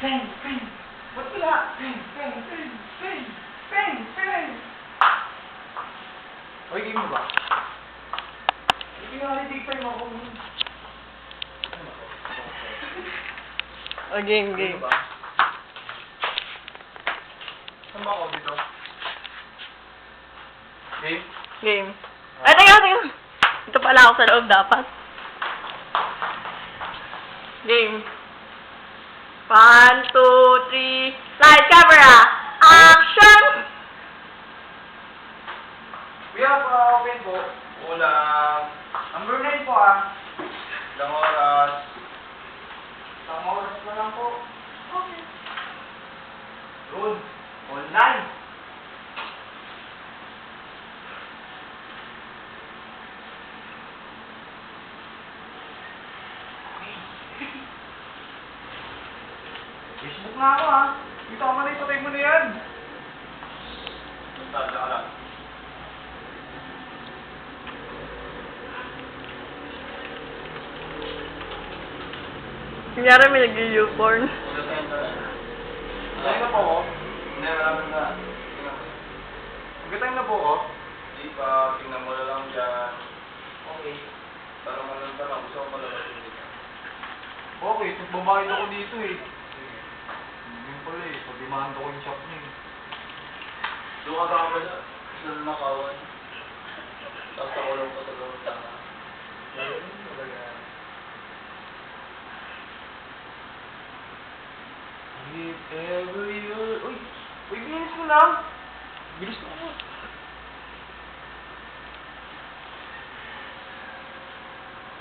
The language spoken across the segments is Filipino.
Peng! Peng! Ba't wala? Peng! Peng! Peng! Peng! Peng! Peng! Oy, game mo ba? Hindi nga nalitig pa yung ako. Oh, game. Ano ba? Saan ba ako dito? Game? Game. Ay, teka. Ito pala ako sa loob dapat. Game. 1, 2, 3, light, camera, action! Kuya, pa-open po. Ulang. Number 9 po Ilang oras? Isang oras na lang po. Okay. Good. Online. Facebook nga ako Dito ka man patay mo na yan. Punta ka lang. Kunyari may nag-u-porn. Tayo na po ako. Hindi, maraming na. Tayo na po ako. Hindi pa, tingnan mo na lang dyan. Okay. Tanong mo lang tanong. Gusto ko malabas yung dito. Okay, babayad ako dito Yun pala pag-demand ako yung shop niya Doon ka ba na? Saan nakawan? Tapos ako lang pa sa loob tanga. If ever you're... Uy! Uy, bilis mo lang! Bilis mo ako!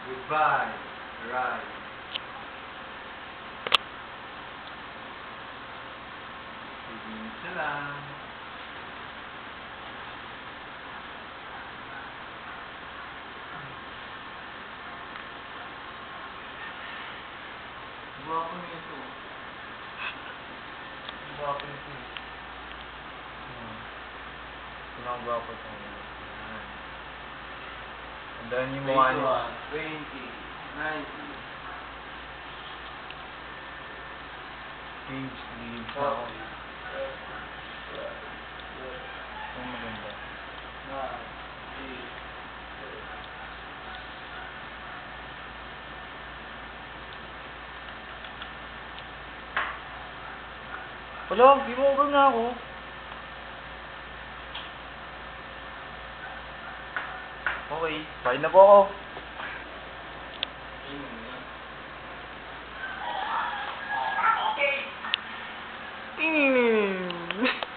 Goodbye, right. Bilis na lang. Guwapo na ito. Guwapo na ito. Pinang-guwapo ito. Tandaan yung mukha niyo. 20, 90. Page, leaves ako. Ang maganda. Wala, game over na ako. Okay, bye na po ako.